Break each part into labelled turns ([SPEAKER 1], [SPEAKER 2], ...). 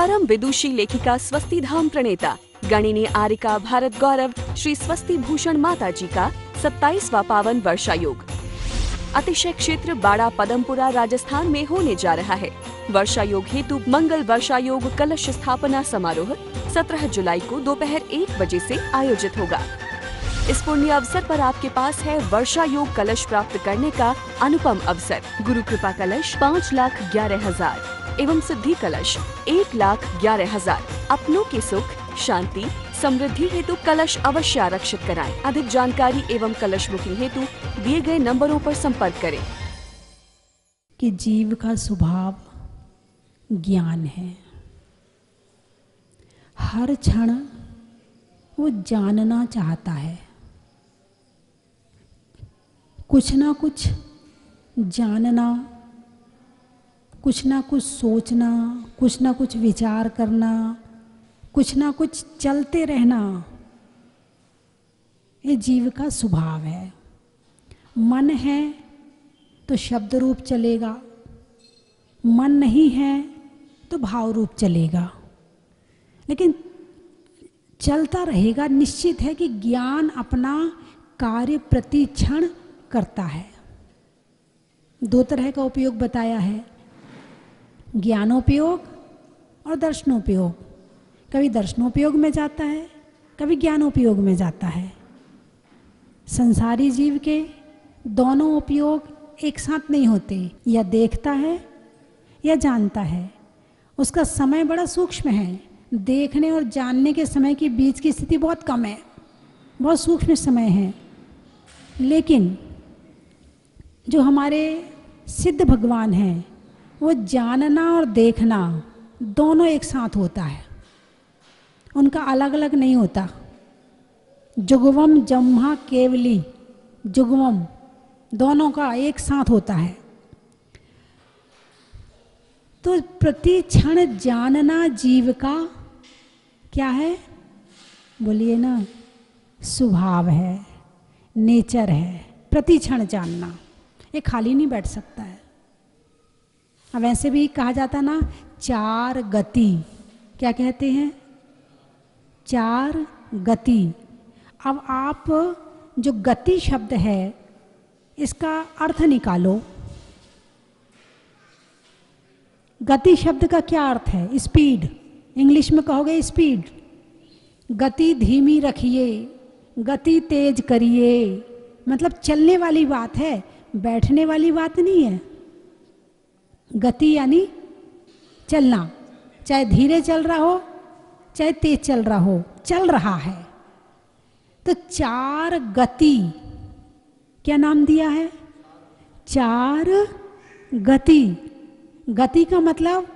[SPEAKER 1] परम विदुषी लेखिका स्वस्ति धाम प्रणेता गणिनी आर्यिका भारत गौरव श्री स्वस्ति भूषण माता जी का 27वां पावन वर्षा योग अतिशय क्षेत्र बाड़ा पदमपुरा राजस्थान में होने जा रहा है। वर्षा योग हेतु मंगल वर्षा योग कलश स्थापना समारोह 17 जुलाई को दोपहर 1 बजे से आयोजित होगा। इस पुण्य अवसर पर आपके पास है वर्षा योग कलश प्राप्त करने का अनुपम अवसर। गुरु कृपा कलश 5,11,000 एवं सिद्धि कलश 1,11,000। अपनों के सुख शांति समृद्धि हेतु कलश अवश्य आरक्षित कराएं। अधिक जानकारी एवं कलश बुकिंग हेतु दिए गए नंबरों पर संपर्क करें।
[SPEAKER 2] कि जीव का स्वभाव ज्ञान है। हर क्षण वो जानना चाहता है, कुछ ना कुछ जानना, कुछ ना कुछ सोचना, कुछ ना कुछ विचार करना, कुछ ना कुछ चलते रहना, ये जीव का स्वभाव है। मन है तो शब्द रूप चलेगा, मन नहीं है तो भाव रूप चलेगा, लेकिन चलता रहेगा। निश्चित है कि ज्ञान अपना कार्य प्रति क्षण करता है। दो तरह का उपयोग बताया है, ज्ञानोपयोग और दर्शनोपयोग। कभी दर्शनोपयोग में जाता है, कभी ज्ञानोपयोग में जाता है। संसारी जीव के दोनों उपयोग एक साथ नहीं होते। या देखता है या जानता है। उसका समय बड़ा सूक्ष्म है। देखने और जानने के समय के बीच की स्थिति बहुत कम है, बहुत सूक्ष्म समय है। लेकिन जो हमारे सिद्ध भगवान हैं, वो जानना और देखना दोनों एक साथ होता है, उनका अलग अलग नहीं होता। जुगवम जम्हा केवली, जुगवम दोनों का एक साथ होता है। तो प्रति क्षण जानना जीव का क्या है, बोलिए ना, स्वभाव है, नेचर है। प्रति क्षण जानना, ये खाली नहीं बैठ सकता है। अब वैसे भी कहा जाता ना, चार गति, क्या कहते हैं, चार गति। अब आप जो गति शब्द है इसका अर्थ निकालो। गति शब्द का क्या अर्थ है? स्पीड, इंग्लिश में कहोगे स्पीड। गति धीमी रखिए, गति तेज करिए, मतलब चलने वाली बात है, बैठने वाली बात नहीं है। गति यानी चलना, चाहे धीरे चल रहा हो चाहे तेज चल रहा हो, चल रहा है। तो चार गति, क्या नाम दिया है? चार गति। गति का मतलब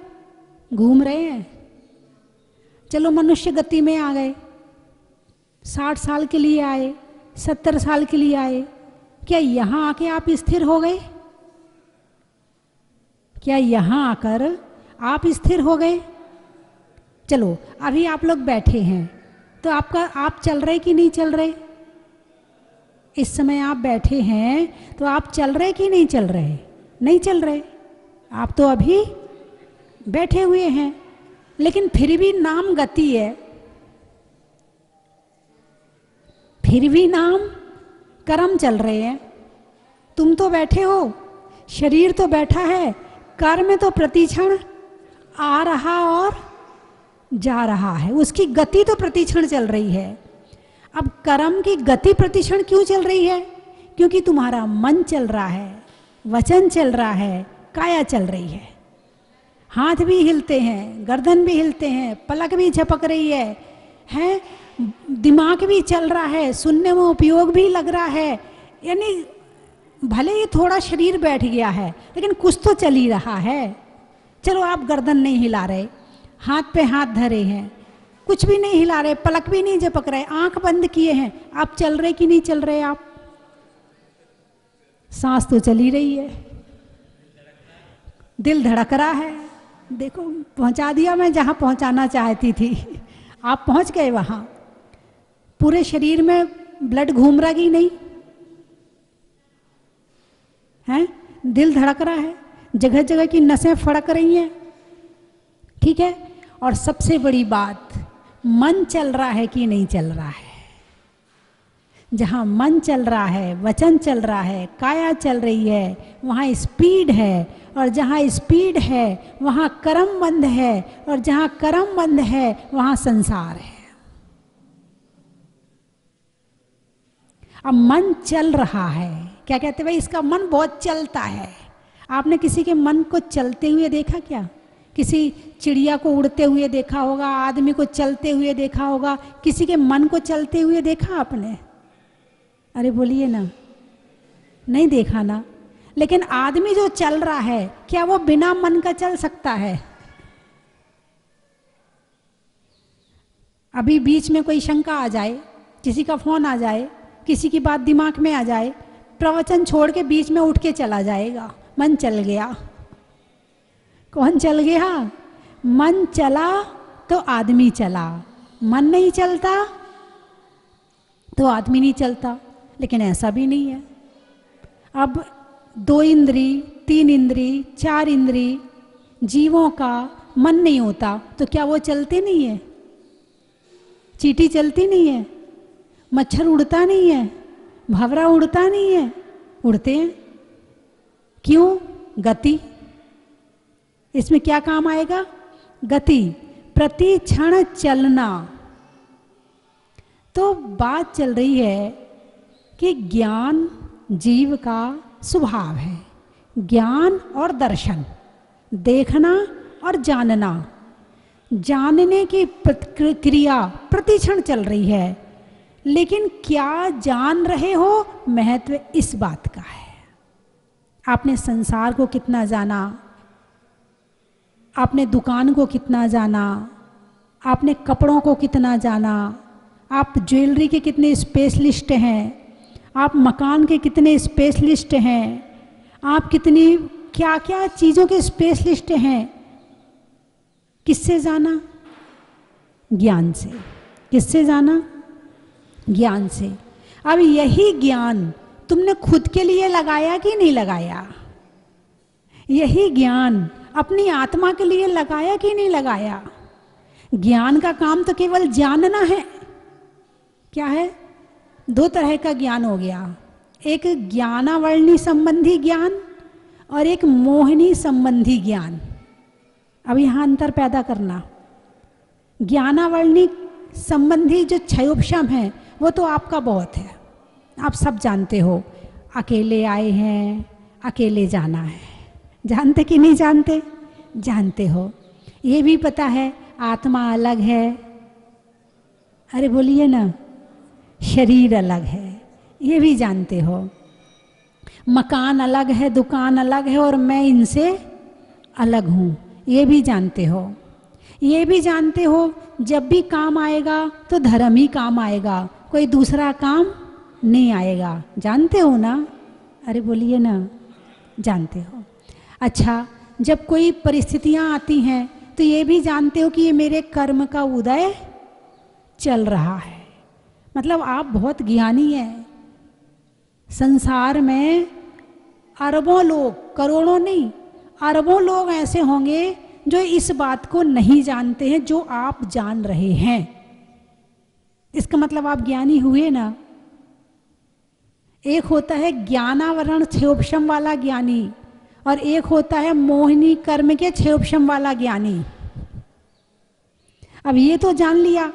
[SPEAKER 2] घूम रहे हैं। चलो मनुष्य गति में आ गए, 60 साल के लिए आए, 70 साल के लिए आए, क्या यहाँ आके आप स्थिर हो गए? क्या यहाँ आकर आप स्थिर हो गए? चलो अभी आप लोग बैठे हैं तो आप चल रहे कि नहीं चल रहे? इस समय आप बैठे हैं तो आप चल रहे कि नहीं चल रहे? नहीं चल रहे, आप तो अभी बैठे हुए हैं। लेकिन फिर भी नाम गति है, फिर भी नाम कर्म चल रहे हैं। तुम तो बैठे हो, शरीर तो बैठा है, कर्म तो प्रतिक्षण आ रहा और जा रहा है, उसकी गति तो प्रतिक्षण चल रही है। अब कर्म की गति प्रतिक्षण क्यों चल रही है? क्योंकि तुम्हारा मन चल रहा है, वचन चल रहा है, काया चल रही है। हाथ भी हिलते हैं, गर्दन भी हिलते हैं, पलक भी झपक रही है, दिमाग भी चल रहा है, सुनने में उपयोग भी लग रहा है। यानी भले ही थोड़ा शरीर बैठ गया है लेकिन कुछ तो चल ही रहा है। चलो आप गर्दन नहीं हिला रहे, हाथ पे हाथ धरे हैं, कुछ भी नहीं हिला रहे, पलक भी नहीं झपक रहे, आंख बंद किए हैं, आप चल रहे कि नहीं चल रहे? आप सांस तो चल ही रही है, दिल धड़क रहा है। देखो पहुंचा दिया मैं जहां पहुंचाना चाहती थी, आप पहुंच गए वहां। पूरे शरीर में ब्लड घूम रहा कि नहीं है? दिल धड़क रहा है, जगह जगह की नसें फड़क रही हैं, ठीक है। और सबसे बड़ी बात, मन चल रहा है कि नहीं चल रहा है। जहाँ मन चल रहा है, वचन चल रहा है, काया चल रही है, वहाँ स्पीड है, और जहाँ स्पीड है वहाँ कर्म बंध है, और जहाँ कर्म बंध है वहाँ संसार है। अब मन चल रहा है, क्या कहते भाई, इसका मन बहुत चलता है। आपने किसी के मन को चलते हुए देखा क्या? किसी चिड़िया को उड़ते हुए देखा होगा, आदमी को चलते हुए देखा होगा, किसी के मन को चलते हुए देखा आपने? अरे बोलिए ना, नहीं देखा ना। लेकिन आदमी जो चल रहा है, क्या वो बिना मन का चल सकता है? अभी बीच में कोई शंका आ जाए, किसी का फोन आ जाए, किसी की बात दिमाग में आ जाए, प्रवचन छोड़ के बीच में उठ के चला जाएगा, मन चल गया। कौन चल गया? मन चला तो आदमी चला, मन नहीं चलता तो आदमी नहीं चलता। लेकिन ऐसा भी नहीं है। अब 2 इंद्री, 3 इंद्री, 4 इंद्री जीवों का मन नहीं होता तो क्या वो चलते नहीं है? चींटी चलती नहीं है, मच्छर उड़ता नहीं है, भंवरा उड़ता नहीं है, उड़ते हैं। क्यों? गति। इसमें क्या काम आएगा? गति, प्रति क्षण चलना। तो बात चल रही है कि ज्ञान जीव का स्वभाव है। ज्ञान और दर्शन, देखना और जानना, जानने की प्रक्रिया प्रतिक्षण चल रही है। लेकिन क्या जान रहे हो, महत्व इस बात का है। आपने संसार को कितना जाना, आपने दुकान को कितना जाना, आपने कपड़ों को कितना जाना, आप ज्वेलरी के कितने स्पेशलिस्ट हैं, आप मकान के कितने स्पेशलिस्ट हैं, आप कितनी क्या क्या चीज़ों के स्पेशलिस्ट हैं। किससे जाना? ज्ञान से। किससे जाना? ज्ञान से। अब यही ज्ञान तुमने खुद के लिए लगाया कि नहीं लगाया? यही ज्ञान अपनी आत्मा के लिए लगाया कि नहीं लगाया? ज्ञान का काम तो केवल जानना है। क्या है? 2 तरह का ज्ञान हो गया, एक ज्ञानावरणी संबंधी ज्ञान और एक मोहिनी संबंधी ज्ञान। अब यहाँ अंतर पैदा करना। ज्ञानावरणी संबंधी जो क्षयोपशम है वो तो आपका बहुत है, आप सब जानते हो। अकेले आए हैं, अकेले जाना है, जानते कि नहीं जानते? जानते हो। ये भी पता है आत्मा अलग है। अरे बोलिए ना, शरीर अलग है, ये भी जानते हो। मकान अलग है, दुकान अलग है, और मैं इनसे अलग हूँ, ये भी जानते हो। ये भी जानते हो जब भी काम आएगा तो धर्म ही काम आएगा, कोई दूसरा काम नहीं आएगा। जानते हो ना? अरे बोलिए ना, जानते हो। अच्छा, जब कोई परिस्थितियाँ आती हैं तो ये भी जानते हो कि ये मेरे कर्म का उदय चल रहा है। मतलब आप बहुत ज्ञानी हैं। संसार में अरबों लोग, करोड़ों नहीं, अरबों लोग ऐसे होंगे जो इस बात को नहीं जानते हैं जो आप जान रहे हैं। इसका मतलब आप ज्ञानी हुए ना। एक होता है ज्ञानावरण क्षयोपशम वाला ज्ञानी, और एक होता है मोहिनी कर्म के क्षयोपशम वाला ज्ञानी। अब ये तो जान लिया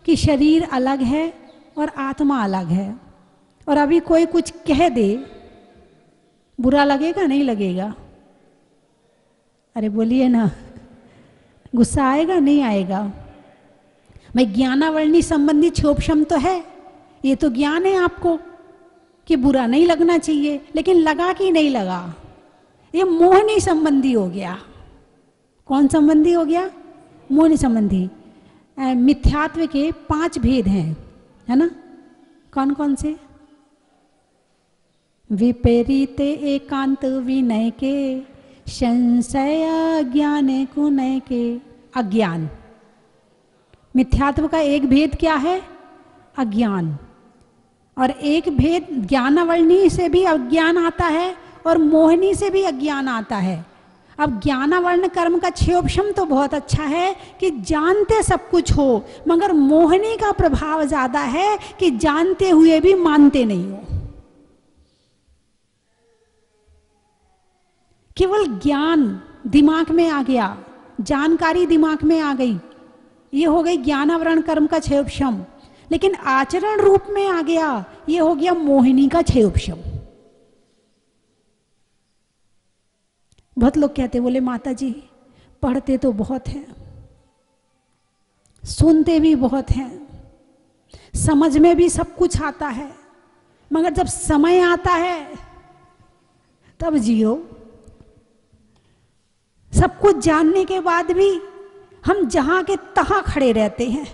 [SPEAKER 2] कि शरीर अलग है और आत्मा अलग है, और अभी कोई कुछ कह दे, बुरा लगेगा नहीं लगेगा? अरे बोलिए ना, गुस्सा आएगा नहीं आएगा? भाई ज्ञानावरणी संबंधी क्षयोपशम तो है, ये तो ज्ञान है आपको कि बुरा नहीं लगना चाहिए, लेकिन लगा कि नहीं लगा? ये मोहिनी संबंधी हो गया। कौन संबंधी हो गया? मोहिनी संबंधी। मिथ्यात्व के 5 भेद हैं, है ना? कौन कौन से? विपरीत एकांत विनय के, संशय अज्ञान कुनय के। अज्ञान, मिथ्यात्व का एक भेद क्या है? अज्ञान। और एक भेद ज्ञानावरणी से भी अज्ञान आता है और मोहिनी से भी अज्ञान आता है। अब ज्ञानावर्ण कर्म का क्षयोपशम तो बहुत अच्छा है कि जानते सब कुछ हो, मगर मोहिनी का प्रभाव ज्यादा है कि जानते हुए भी मानते नहीं हो। केवल ज्ञान दिमाग में आ गया, जानकारी दिमाग में आ गई, ये हो गई ज्ञानावरण कर्म का क्षयोपशम, लेकिन आचरण रूप में आ गया, ये हो गया मोहिनी का क्षयोपशम। बहुत लोग कहते बोले माता जी पढ़ते तो बहुत हैं, सुनते भी बहुत हैं, समझ में भी सब कुछ आता है, मगर जब समय आता है तब जियो। सब कुछ जानने के बाद भी हम जहां के तहां खड़े रहते हैं।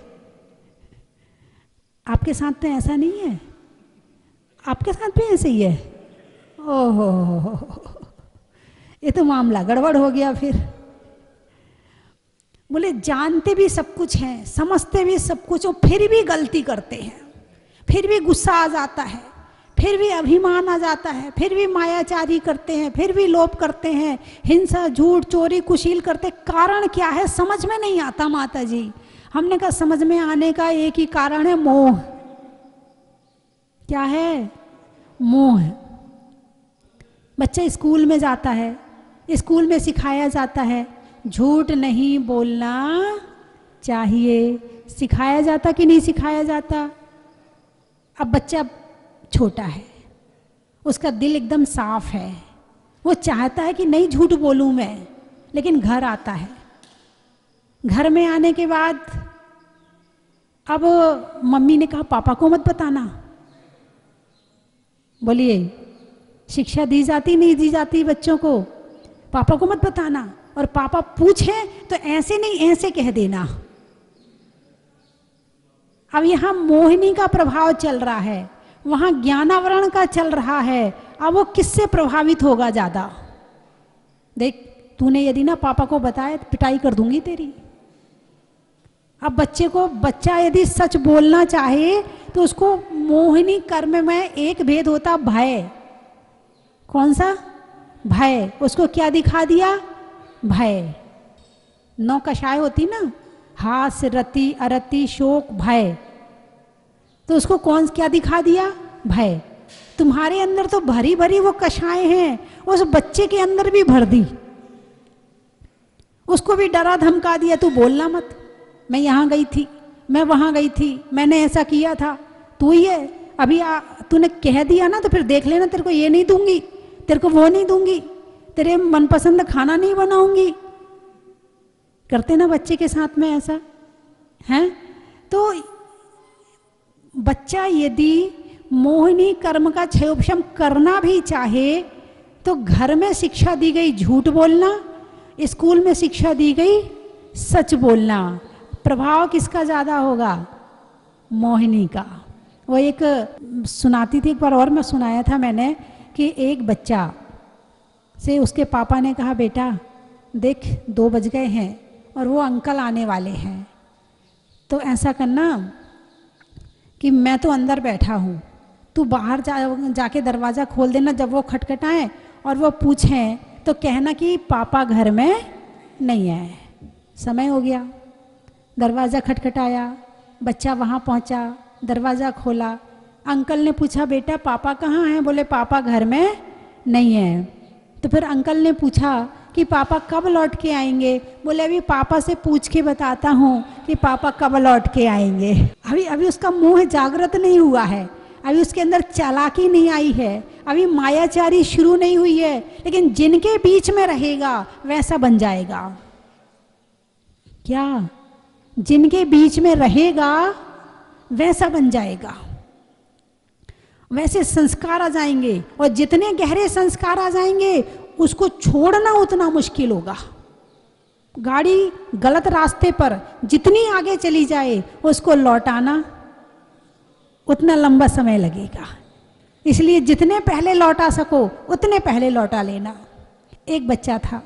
[SPEAKER 2] आपके साथ तो ऐसा नहीं है? आपके साथ भी ऐसे ही है? ओहो, ये तो मामला गड़बड़ हो गया फिर। बोले जानते भी सब कुछ हैं, समझते भी सब कुछ और फिर भी गलती करते हैं, फिर भी गुस्सा आ जाता है, फिर भी अभिमान आ जाता है, फिर भी मायाचारी करते हैं, फिर भी लोभ करते हैं, हिंसा झूठ चोरी कुशील करते। कारण क्या है समझ में नहीं आता माता जी। हमने कहा समझ में आने का एक ही कारण है, मोह। क्या है? मोह। बच्चा स्कूल में जाता है, स्कूल में सिखाया जाता है झूठ नहीं बोलना चाहिए। सिखाया जाता कि नहीं सिखाया जाता? अब बच्चा छोटा है, उसका दिल एकदम साफ है, वो चाहता है कि नहीं झूठ बोलूं मैं, लेकिन घर आता है। घर में आने के बाद अब मम्मी ने कहा पापा को मत बताना। बोलिए शिक्षा दी जाती नहीं दी जाती बच्चों को? पापा को मत बताना, और पापा पूछे तो ऐसे नहीं ऐसे कह देना। अब यहां मोहिनी का प्रभाव चल रहा है, वहां ज्ञानावरण का चल रहा है। अब वो किससे प्रभावित होगा ज्यादा? देख तूने यदि ना पापा को बताया तो पिटाई कर दूंगी तेरी। अब बच्चा यदि सच बोलना चाहे तो उसको मोहिनी कर्म में एक भेद होता भय। कौन सा? भय। उसको क्या दिखा दिया? भय। 9 कषाय होती ना, हास्य रति अरति शोक भय, तो उसको क्या दिखा दिया? भय। तुम्हारे अंदर तो भरी भरी वो कषाय हैं, उस बच्चे के अंदर भी भर दी, उसको भी डरा धमका दिया तू बोलना मत, मैं यहाँ गई थी, मैं वहाँ गई थी, मैंने ऐसा किया था, तू ही है। अभी तूने कह दिया ना तो फिर देख लेना, तेरे को ये नहीं दूंगी, तेरे को वो नहीं दूंगी, तेरे मनपसंद खाना नहीं बनाऊंगी। करते ना बच्चे के साथ में ऐसा है? तो बच्चा यदि मोहिनी कर्म का क्षयोपशम करना भी चाहे तो घर में शिक्षा दी गई झूठ बोलना, स्कूल में शिक्षा दी गई सच बोलना। प्रभाव किसका ज्यादा होगा? मोहिनी का। वो एक सुनाती थी एक बार, और मैं सुनाया था मैंने कि एक बच्चा से उसके पापा ने कहा बेटा देख 2 बज गए हैं और वो अंकल आने वाले हैं, तो ऐसा करना कि मैं तो अंदर बैठा हूँ, तू बाहर जाके दरवाज़ा खोल देना, जब वो खटखटाएं और वो पूछें तो कहना कि पापा घर में नहीं आए। समय हो गया, दरवाज़ा खटखटाया, बच्चा वहाँ पहुँचा, दरवाज़ा खोला, अंकल ने पूछा बेटा पापा कहाँ हैं? बोले पापा घर में नहीं है। तो फिर अंकल ने पूछा कि पापा कब लौट के आएंगे? बोले अभी पापा से पूछ के बताता हूँ कि पापा कब लौट के आएंगे। अभी उसका मोह जागृत नहीं हुआ है, अभी उसके अंदर चालाकी नहीं आई है, अभी मायाचारी शुरू नहीं हुई है, लेकिन जिनके बीच में रहेगा वैसा बन जाएगा। क्या? जिनके बीच में रहेगा वैसा बन जाएगा, वैसे संस्कार आ जाएंगे, और जितने गहरे संस्कार आ जाएंगे उसको छोड़ना उतना मुश्किल होगा। गाड़ी गलत रास्ते पर जितनी आगे चली जाए उसको लौटाना उतना लंबा समय लगेगा, इसलिए जितने पहले लौटा सको उतने पहले लौटा लेना। एक बच्चा था,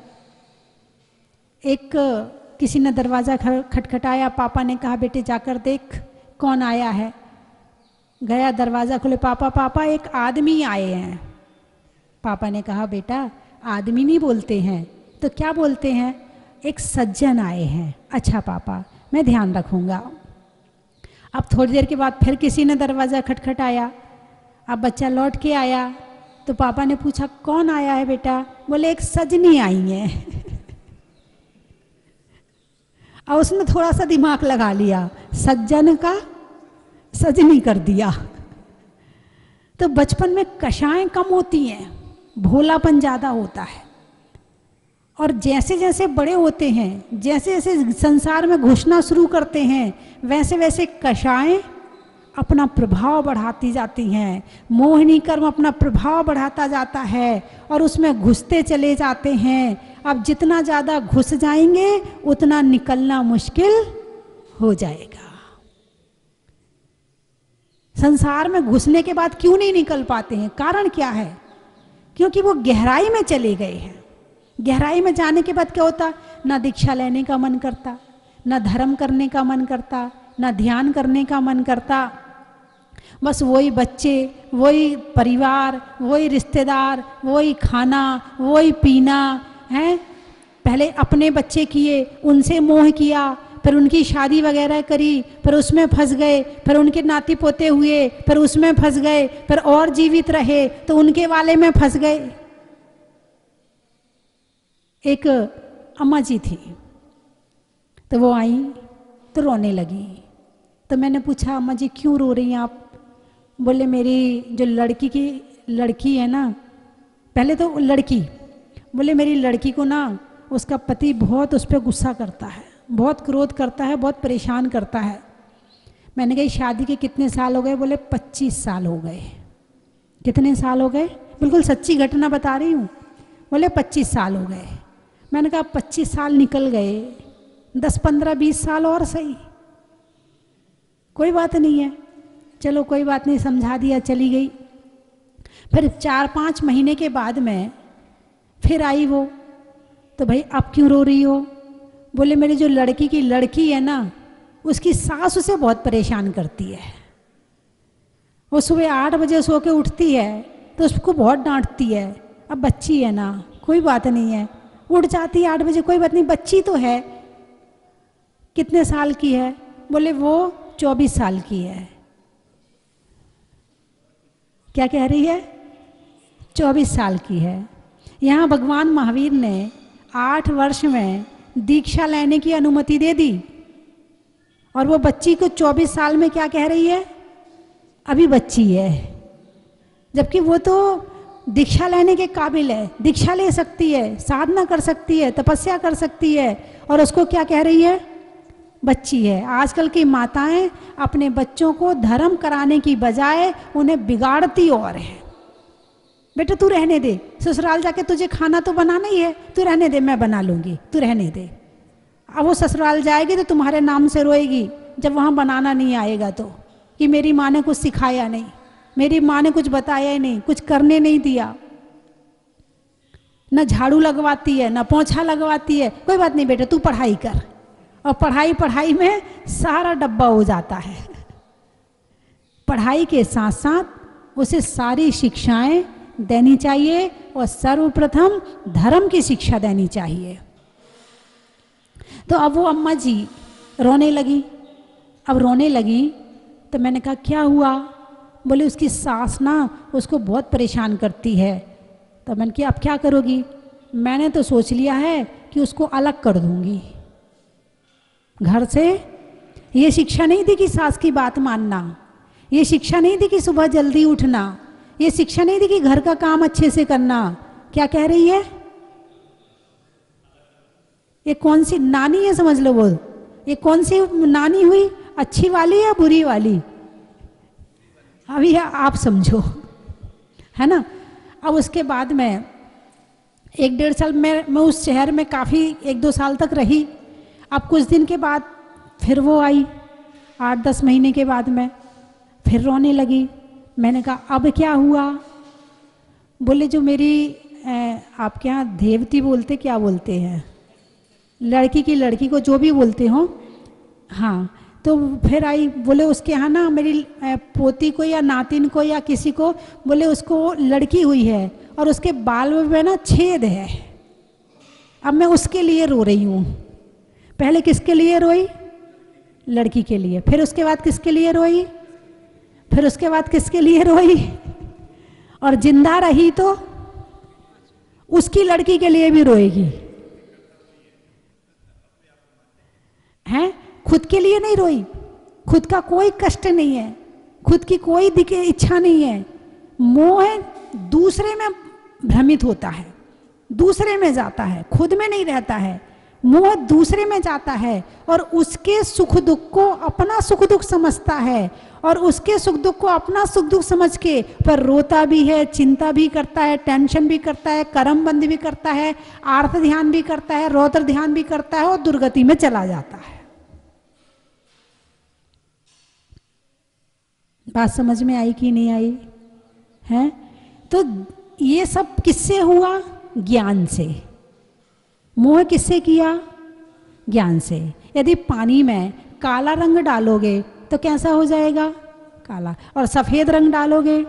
[SPEAKER 2] किसी ने दरवाज़ा खटखटाया, पापा ने कहा बेटे जाकर देख कौन आया है। गया, दरवाज़ा खोले, पापा पापा एक आदमी आए हैं। पापा ने कहा बेटा आदमी नहीं बोलते हैं, तो क्या बोलते हैं, एक सज्जन आए हैं। अच्छा पापा, मैं ध्यान रखूँगा। अब थोड़ी देर के बाद फिर किसी ने दरवाज़ा खटखटाया। अब बच्चा लौट के आया तो पापा ने पूछा कौन आया है बेटा? बोले एक सजनी आई है। और उसने थोड़ा सा दिमाग लगा लिया, सज्जन का सजनी कर दिया। तो बचपन में कषाएं कम होती हैं, भोलापन ज़्यादा होता है। और जैसे जैसे बड़े होते हैं, जैसे जैसे संसार में घुसना शुरू करते हैं, वैसे वैसे कषाएं अपना प्रभाव बढ़ाती जाती हैं। मोहिनी कर्म अपना प्रभाव बढ़ाता जाता है और उसमें घुसते चले जाते हैं। अब जितना ज़्यादा घुस जाएंगे उतना निकलना मुश्किल हो जाएगा। संसार में घुसने के बाद क्यों नहीं निकल पाते हैं? कारण क्या है? क्योंकि वो गहराई में चले गए हैं। गहराई में जाने के बाद क्या होता, ना दीक्षा लेने का मन करता, ना धर्म करने का मन करता, ना ध्यान करने का मन करता। बस वही बच्चे, वही परिवार, वही रिश्तेदार, वही खाना, वही पीना है। पहले अपने बच्चे किए, उनसे मोह किया, फिर उनकी शादी वगैरह करी, फिर उसमें फंस गए, फिर उनके नाती पोते हुए, फिर उसमें फंस गए, फिर और जीवित रहे तो उनके वाले में फंस गए। एक अम्मा जी थी, तो वो आई तो रोने लगी। तो मैंने पूछा अम्मा जी क्यों रो रही हैं आप? बोले मेरी जो लड़की है ना, पहले तो लड़की, बोले मेरी लड़की को ना उसका पति बहुत उस पर गुस्सा करता है, बहुत क्रोध करता है, बहुत परेशान करता है। मैंने कही शादी के कितने साल हो गए? बोले 25 साल हो गए। कितने साल हो गए? बिल्कुल सच्ची घटना बता रही हूँ। बोले 25 साल हो गए। मैंने कहा 25 साल निकल गए, 10, 15, 20 साल और सही, कोई बात नहीं है, चलो कोई बात नहीं, समझा दिया, चली गई। फिर 4-5 महीने के बाद में फिर आई वो। तो भाई आप क्यों रो रही हो? बोले मेरी जो लड़की की लड़की है ना, उसकी सास उसे बहुत परेशान करती है। वो सुबह 8 बजे सो के उठती है तो उसको बहुत डांटती है। अब बच्ची है ना, कोई बात नहीं है, उठ जाती है 8 बजे, कोई बात नहीं, बच्ची तो है। कितने साल की है? बोले वो 24 साल की है। क्या कह रही है? 24 साल की है। यहाँ भगवान महावीर ने 8 वर्ष में दीक्षा लेने की अनुमति दे दी और वो बच्ची को 24 साल में क्या कह रही है? अभी बच्ची है। जबकि वो तो दीक्षा लेने के काबिल है, दीक्षा ले सकती है, साधना कर सकती है, तपस्या कर सकती है, और उसको क्या कह रही है? बच्ची है। आजकल की माताएं अपने बच्चों को धर्म कराने की बजाय उन्हें बिगाड़ती और है। बेटा तू रहने दे, ससुराल जाके तुझे खाना तो बनाना ही है, तू रहने दे, मैं बना लूँगी, तू रहने दे। अब वो ससुराल जाएगी तो तुम्हारे नाम से रोएगी जब वहाँ बनाना नहीं आएगा तो, कि मेरी माँ ने कुछ सिखाया नहीं, मेरी माँ ने कुछ बताया ही नहीं, कुछ करने नहीं दिया, न झाड़ू लगवाती है, न पोंछा लगवाती है। कोई बात नहीं बेटा तू पढ़ाई कर। और पढ़ाई में सारा डब्बा हो जाता है। पढ़ाई के साथ साथ उसे सारी शिक्षाएं देनी चाहिए और सर्वप्रथम धर्म की शिक्षा देनी चाहिए। तो अब वो अम्मा जी रोने लगी। अब रोने लगी तो मैंने कहा क्या हुआ? बोले उसकी सास ना उसको बहुत परेशान करती है। तो मैंने कहा अब क्या करोगी? मैंने तो सोच लिया है कि उसको अलग कर दूंगी घर से। ये शिक्षा नहीं दी कि सास की बात मानना, ये शिक्षा नहीं दी कि सुबह जल्दी उठना, ये शिक्षा नहीं दी कि घर का काम अच्छे से करना। क्या कह रही है? ये कौन सी नानी है समझ लो। वो ये कौन सी नानी हुई, अच्छी वाली या बुरी वाली? अभी आप समझो, है ना। अब उसके बाद में 1-1.5 साल मैं उस शहर में काफ़ी 1-2 साल तक रही। अब कुछ दिन के बाद फिर वो आई, 8-10 महीने के बाद में फिर रोने लगी। मैंने कहा अब क्या हुआ? बोले जो मेरी आपके यहाँ देवती बोलते, क्या बोलते हैं, लड़की को जो भी बोलते हो, हाँ। तो फिर आई, बोले उसके यहाँ ना मेरी पोती को या नातिन को या किसी को, बोले उसको लड़की हुई है और उसके बाल में ना छेद है। अब मैं उसके लिए रो रही हूँ। पहले किसके लिए रोई? लड़की के लिए। फिर उसके बाद किसके लिए रोई? फिर उसके बाद किसके लिए रोई? और जिंदा रही तो उसकी लड़की के लिए भी रोएगी। हैं? खुद के लिए नहीं रोई। खुद का कोई कष्ट नहीं है, खुद की कोई इच्छा नहीं है। मोह दूसरे में भ्रमित होता है, दूसरे में जाता है, खुद में नहीं रहता है। मोह दूसरे में जाता है और उसके सुख दुख को अपना सुख दुख समझता है, और उसके सुख दुख को अपना सुख दुख समझ के पर रोता भी है, चिंता भी करता है, टेंशन भी करता है, कर्म बंद भी करता है, आर्थ ध्यान भी करता है, रौद्र ध्यान भी करता है और दुर्गति में चला जाता है। बात समझ में आई कि नहीं आई? है? तो ये सब किससे हुआ? ज्ञान से। मोह किससे किया? ज्ञान से। यदि पानी में काला रंग डालोगे तो कैसा हो जाएगा? काला। और सफेद रंग डालोगे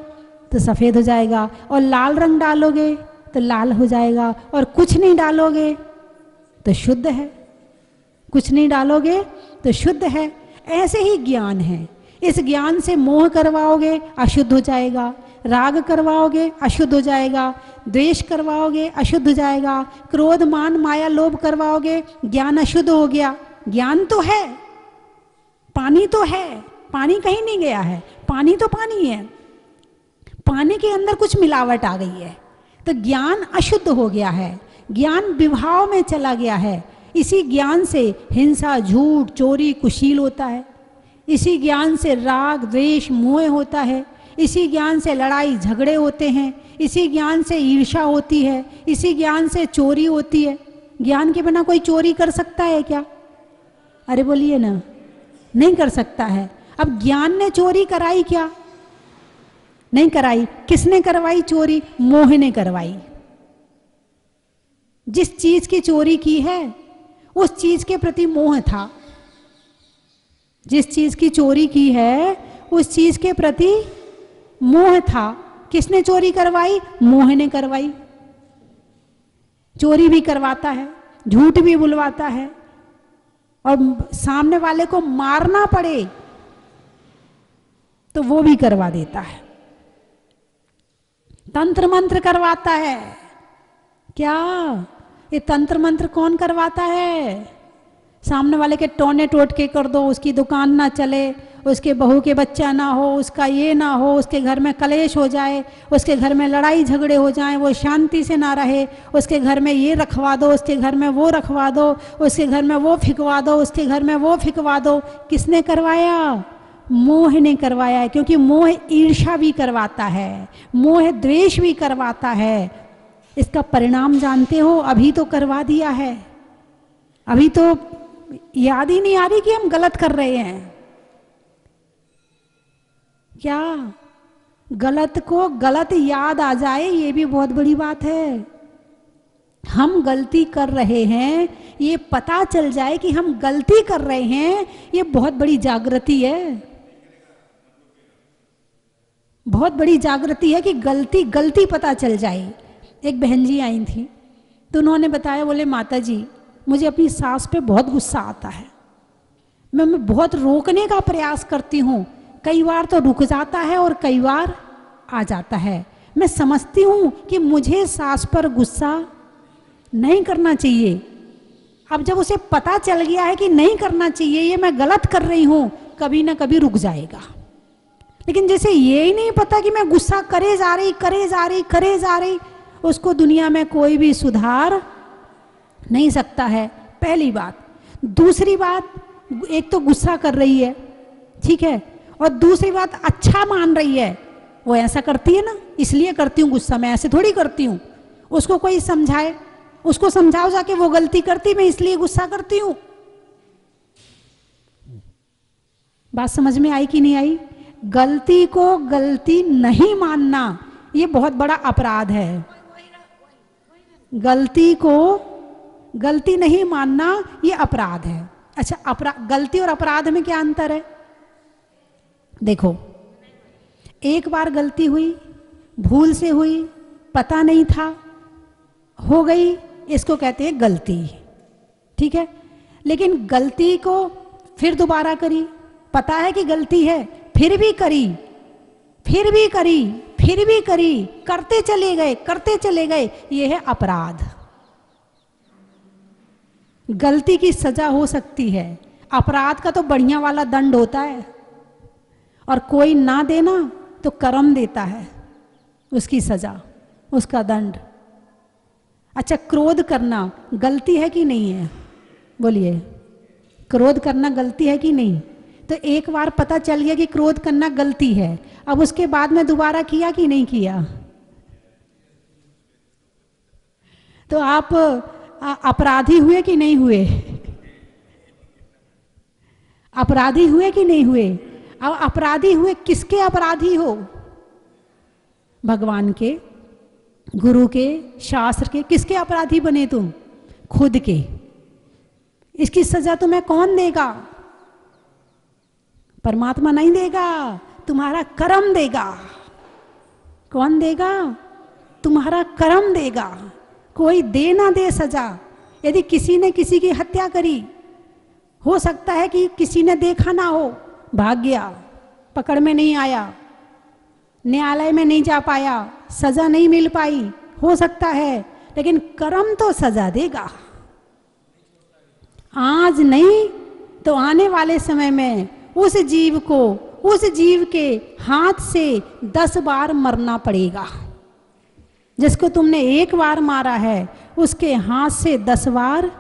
[SPEAKER 2] तो सफेद हो जाएगा, और लाल रंग डालोगे तो लाल हो जाएगा, और कुछ नहीं डालोगे तो शुद्ध है। कुछ नहीं डालोगे तो शुद्ध है। ऐसे ही ज्ञान है। इस ज्ञान से मोह करवाओगे अशुद्ध हो जाएगा, राग करवाओगे अशुद्ध हो जाएगा, द्वेष करवाओगे अशुद्ध हो जाएगा, क्रोध मान माया लोभ करवाओगे, ज्ञान अशुद्ध हो गया। ज्ञान तो है, पानी तो है, पानी कहीं नहीं गया है, पानी तो पानी है। पानी के अंदर कुछ मिलावट आ गई है तो ज्ञान अशुद्ध हो गया है, ज्ञान विभाव में चला गया है। इसी ज्ञान से हिंसा, झूठ, चोरी, कुशील होता है। इसी ज्ञान से राग, द्वेष, मोह होता है। इसी ज्ञान से लड़ाई झगड़े होते हैं। इसी ज्ञान से ईर्ष्या होती है। इसी ज्ञान से चोरी होती है। ज्ञान के बिना कोई चोरी कर सकता है क्या? अरे बोलिए ना, नहीं कर सकता है। अब ज्ञान ने चोरी कराई क्या? नहीं कराई। किसने करवाई चोरी? मोह ने करवाई। जिस चीज की चोरी की है उस चीज के प्रति मोह था। जिस चीज की चोरी की है उस चीज के प्रति मोह था। किसने चोरी करवाई? मोह ने करवाई। चोरी भी करवाता है, झूठ भी बुलवाता है, और सामने वाले को मारना पड़े तो वो भी करवा देता है। तंत्र मंत्र करवाता है। क्या ये तंत्र मंत्र कौन करवाता है? सामने वाले के टोने टोटके कर दो, उसकी दुकान ना चले, उसके बहू के बच्चा ना हो, उसका ये ना हो, उसके घर में कलेश हो जाए, उसके घर में लड़ाई झगड़े हो जाएं, वो शांति से ना रहे, उसके घर में ये रखवा दो, उसके घर में वो रखवा दो, उसके घर में वो फिकवा दो, उसके घर में वो फिकवा दो। किसने करवाया? मोह ने करवाया है। क्योंकि मोह ईर्ष्या भी करवाता है, मोह द्वेष भी करवाता है। इसका परिणाम जानते हो? अभी तो करवा दिया है, अभी तो याद ही नहीं आ रही कि हम गलत कर रहे हैं। क्या गलत को गलत याद आ जाए ये भी बहुत बड़ी बात है। हम गलती कर रहे हैं ये पता चल जाए कि हम गलती कर रहे हैं, ये बहुत बड़ी जागृति है। बहुत बड़ी जागृति है कि गलती पता चल जाए। एक बहन जी आई थी तो उन्होंने बताया, बोले माता जी मुझे अपनी सास पे बहुत गुस्सा आता है, मैं बहुत रोकने का प्रयास करती हूँ, कई बार तो रुक जाता है और कई बार आ जाता है। मैं समझती हूँ कि मुझे सास पर गुस्सा नहीं करना चाहिए। अब जब उसे पता चल गया है कि नहीं करना चाहिए, ये मैं गलत कर रही हूँ, कभी ना कभी रुक जाएगा। लेकिन जैसे ये ही नहीं पता कि मैं गुस्सा करे जा रही, उसको दुनिया में कोई भी सुधार नहीं सकता है। पहली बात। दूसरी बात, एक तो गुस्सा कर रही है, ठीक है, और दूसरी बात अच्छा मान रही है। वो ऐसा करती है ना, इसलिए करती हूँ गुस्सा, मैं ऐसे थोड़ी करती हूँ। उसको कोई समझाए, उसको समझाओ जाके वो गलती करती, मैं इसलिए गुस्सा करती हूँ। बात समझ में आई कि नहीं आई? गलती को गलती नहीं मानना ये बहुत बड़ा अपराध है। गलती को गलती नहीं मानना ये अपराध है। अच्छा, गलती और अपराध में क्या अंतर है? देखो, एक बार गलती हुई, भूल से हुई, पता नहीं था, हो गई, इसको कहते हैं गलती। ठीक है, लेकिन गलती को फिर दोबारा करी, पता है कि गलती है, फिर भी करी, फिर भी करी, फिर भी करी, करते चले गए, करते चले गए, यह है अपराध। गलती की सजा हो सकती है, अपराध का तो बढ़िया वाला दंड होता है, और कोई ना देना तो कर्म देता है उसकी सजा, उसका दंड। अच्छा, क्रोध करना गलती है कि नहीं है? बोलिए, क्रोध करना गलती है कि नहीं? तो एक बार पता चल गया कि क्रोध करना गलती है, अब उसके बाद में दोबारा किया कि नहीं किया? तो आप अपराधी हुए कि नहीं हुए? अपराधी हुए कि नहीं हुए? अब अपराधी हुए, किसके अपराधी हो? भगवान के, गुरु के, शास्त्र के, किसके अपराधी बने तुम? खुद के। इसकी सजा तुम्हें कौन देगा? परमात्मा नहीं देगा, तुम्हारा कर्म देगा। कौन देगा? तुम्हारा कर्म देगा। कोई दे ना दे सजा। यदि किसी ने किसी की हत्या करी, हो सकता है कि किसी ने देखा ना हो, भाग गया, पकड़ में नहीं आया, न्यायालय में नहीं जा पाया, सजा नहीं मिल पाई, हो सकता है, लेकिन कर्म तो सजा देगा। आज नहीं तो आने वाले समय में उस जीव को, उस जीव के हाथ से 10 बार मरना पड़ेगा। जिसको तुमने एक बार मारा है, उसके हाथ से 10 बार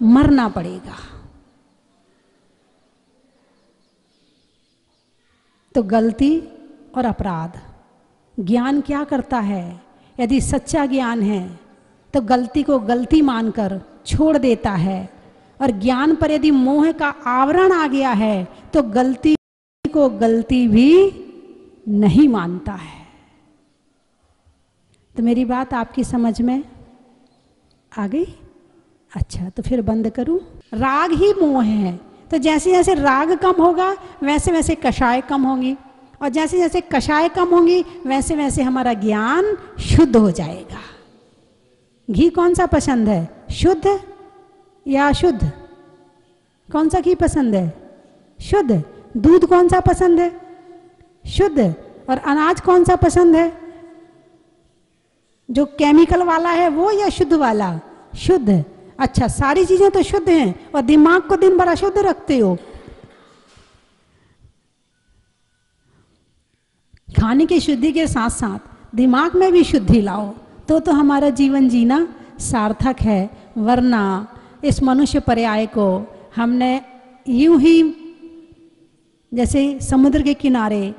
[SPEAKER 2] मरना पड़ेगा। तो गलती और अपराध, ज्ञान क्या करता है? यदि सच्चा ज्ञान है तो गलती को गलती मानकर छोड़ देता है, और ज्ञान पर यदि मोह का आवरण आ गया है तो गलती को गलती भी नहीं मानता है। तो मेरी बात आपकी समझ में आ गई? अच्छा, तो फिर बंद करूं। राग ही मोह है, तो जैसे जैसे राग कम होगा वैसे वैसे कषाय कम होंगी, और जैसे जैसे कषाय कम होंगी वैसे वैसे हमारा ज्ञान शुद्ध हो जाएगा। घी कौन सा पसंद है, शुद्ध या अशुद्ध? कौन सा घी पसंद है? शुद्ध। दूध कौन सा पसंद है? शुद्ध। और अनाज कौन सा पसंद है? जो केमिकल वाला है वो या शुद्ध वाला? शुद्ध। अच्छा, सारी चीजें तो शुद्ध हैं और दिमाग को दिन भर अशुद्ध रखते हो। खाने की शुद्धि के साथ साथ दिमाग में भी शुद्धि लाओ तो हमारा जीवन जीना सार्थक है। वरना इस मनुष्य पर्याय को हमने यूं ही, जैसे समुद्र के किनारे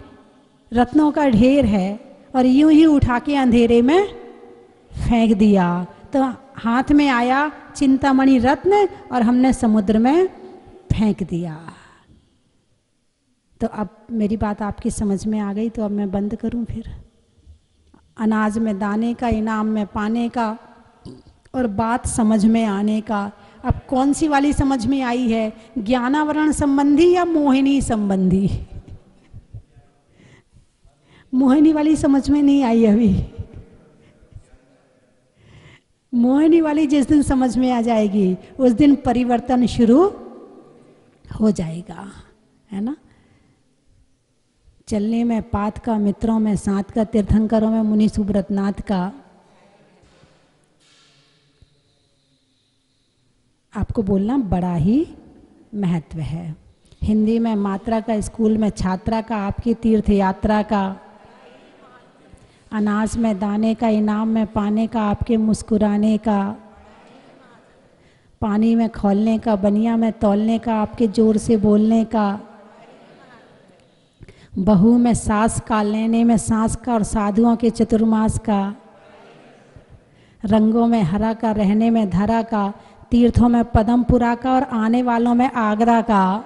[SPEAKER 2] रत्नों का ढेर है और यूं ही उठा के अंधेरे में फेंक दिया, तो हाथ में आया चिंतामणि रत्न और हमने समुद्र में फेंक दिया। तो अब मेरी बात आपकी समझ में आ गई, तो अब मैं बंद करूं फिर। अनाज में दाने का, इनाम में पाने का, और बात समझ में आने का। अब कौन सी वाली समझ में आई है, ज्ञानावरण संबंधी या मोहिनी संबंधी? मोहिनी वाली समझ में नहीं आई अभी। मोहिनी वाली जिस दिन समझ में आ जाएगी उस दिन परिवर्तन शुरू हो जाएगा, है ना। चलने में पात का, मित्रों में साथ का, तीर्थंकरों में मुनि सुब्रतनाथ का। आपको बोलना बड़ा ही महत्व है। हिंदी में मात्रा का, स्कूल में छात्रा का, आपकी तीर्थ यात्रा का। अनाज में दाने का, इनाम में पाने का, आपके मुस्कुराने का। पानी में खौलने का, बनिया में तौलने का, आपके जोर से बोलने का। बहू में सास का, लेने में सांस का, और साधुओं के चतुर्मास का। रंगों में हरा का, रहने में धरा का, तीर्थों में पदमपुरा का, और आने वालों में आगरा का।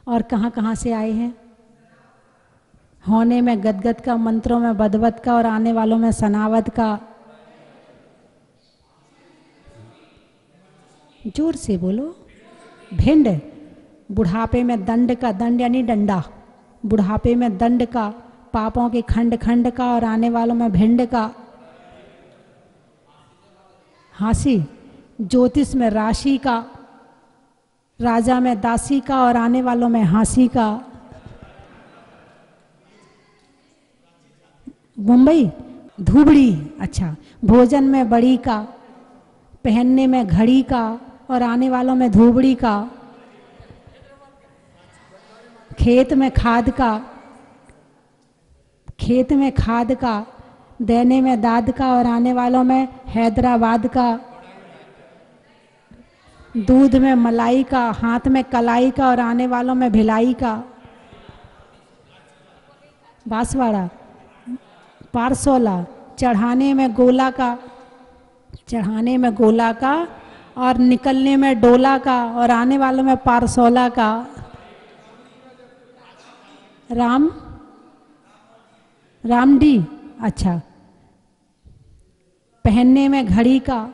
[SPEAKER 2] और कहाँ कहाँ से आए हैं? होने में गदगद का, मंत्रों में बदवत का, और आने वालों में सनावद का। जोर से बोलो। भिंड, बुढ़ापे में दंड का, दंड यानी डंडा, बुढ़ापे में दंड का, पापों के खंड खंड का, और आने वालों में भिंड का। हासी, ज्योतिष में राशि का, राजा में दासी का और आने वालों में हासी का। मुंबई, धूबड़ी, अच्छा। भोजन में बड़ी का, पहनने में घड़ी का और आने वालों में धूबड़ी का। खेत में खाद का, खेत में खाद का, देने में दाद का और आने वालों में हैदराबाद का। दूध में मलाई का, हाथ में कलाई का और आने वालों में भिलाई का। बांसवाड़ा, पारसोला, चढ़ाने में गोला का, चढ़ाने में गोला का और निकलने में डोला का और आने वालों में पारसोला का। रामडी, अच्छा। पहनने में घड़ी का,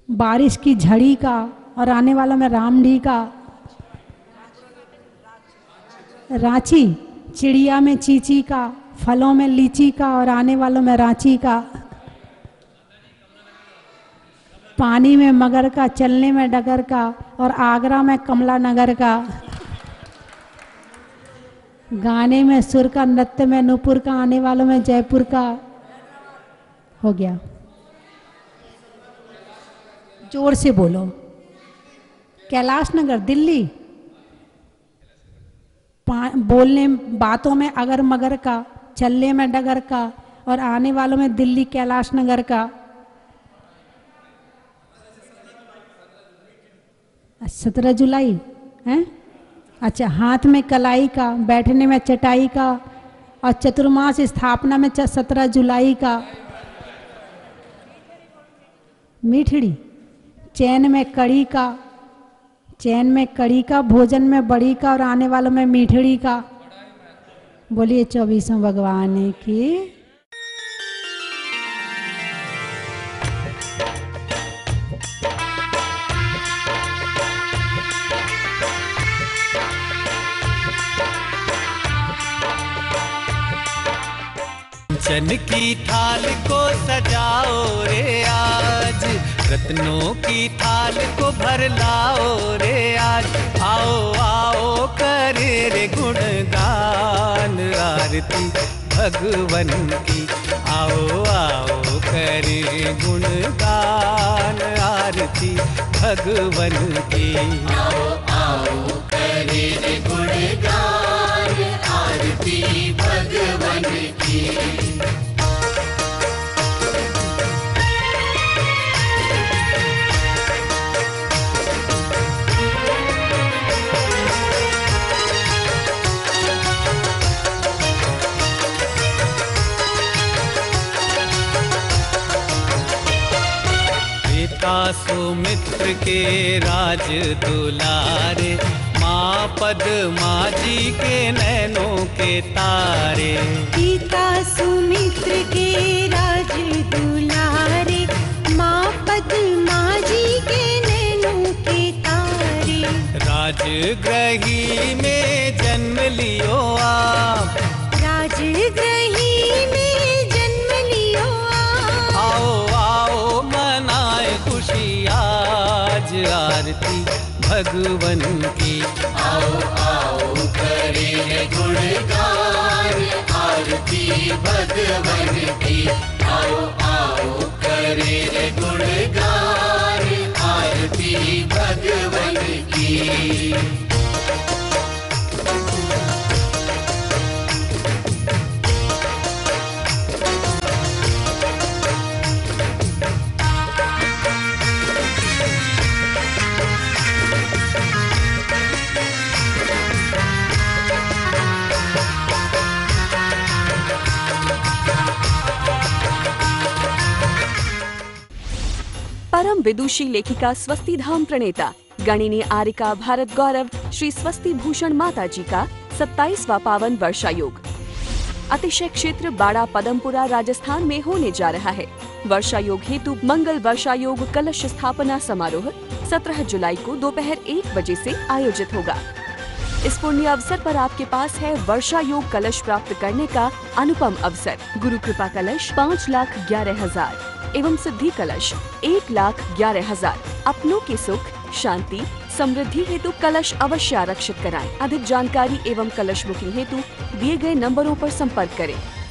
[SPEAKER 2] बारिश की झड़ी का और आने वालों में रामडी का। रांची, चिड़िया में चीची का, फलों में लीची का और आने वालों में रांची का। पानी में मगर का, चलने में डगर का और आगरा में कमला नगर का। गाने में सुर का, नृत्य में नूपुर का, आने वालों में जयपुर का। हो गया, जोर से बोलो। कैलाश नगर, दिल्ली। बोलने बातों में अगर मगर का, चलने में डगर का और आने वालों में दिल्ली कैलाश नगर का। 17 जुलाई है, अच्छा। हाथ में कलाई का, बैठने में चटाई का और चतुर्मास स्थापना में 17 जुलाई का। मीठड़ी, चैन में कड़ी का, चैन में कड़ी का, भोजन में बड़ी का और आने वालों में मीठड़ी का। बोलिए 24वें भगवान की।
[SPEAKER 3] कंचन की थाल को सजाओ रे आज, रत्नों की थाल को भर लाओ रे आज। आओ आओ करे रे गुणगान आरती भगवन की। आओ आओ करे गुणगान आरती भगवन की।
[SPEAKER 4] आओ आओ करे रे गुणगान आरती भगवन की।
[SPEAKER 3] सुमित्र के राज दुलारे, माँ पद्मा जी के नैनों के तारे।
[SPEAKER 5] पिता सुमित्र के राज दुलारे, माँ पद्मा जी के नैनों के तारे।
[SPEAKER 3] राजगृही में जन्म लियो आप,
[SPEAKER 5] राजगृही में जन्म लियो आप।
[SPEAKER 3] आओ आओ मनाए खुशी आज आरती भगवन की।
[SPEAKER 4] आओ आओ करे गुणगान आरती भगवन की। आओ आओ करे गुणगान आरती भगवन की।
[SPEAKER 1] परम विदुषी लेखिका स्वस्ति धाम प्रणेता गणिनी आरिका भारत गौरव श्री स्वस्ति भूषण माता जी का 27वां पावन वर्षायोग अतिशय क्षेत्र बाड़ा पदमपुरा राजस्थान में होने जा रहा है। वर्षायोग हेतु मंगल वर्षायोग कलश स्थापना समारोह 17 जुलाई को दोपहर 1 बजे से आयोजित होगा। इस पुण्य अवसर पर आपके पास है वर्षा योग कलश प्राप्त करने का अनुपम अवसर। गुरु कृपा कलश 5,11,000 एवं सिद्धि कलश 1,11,000। अपनों के सुख, शांति, समृद्धि हेतु कलश अवश्य आरक्षित कराएं। अधिक जानकारी एवं कलश बुकिंग हेतु दिए गए नंबरों पर संपर्क करें।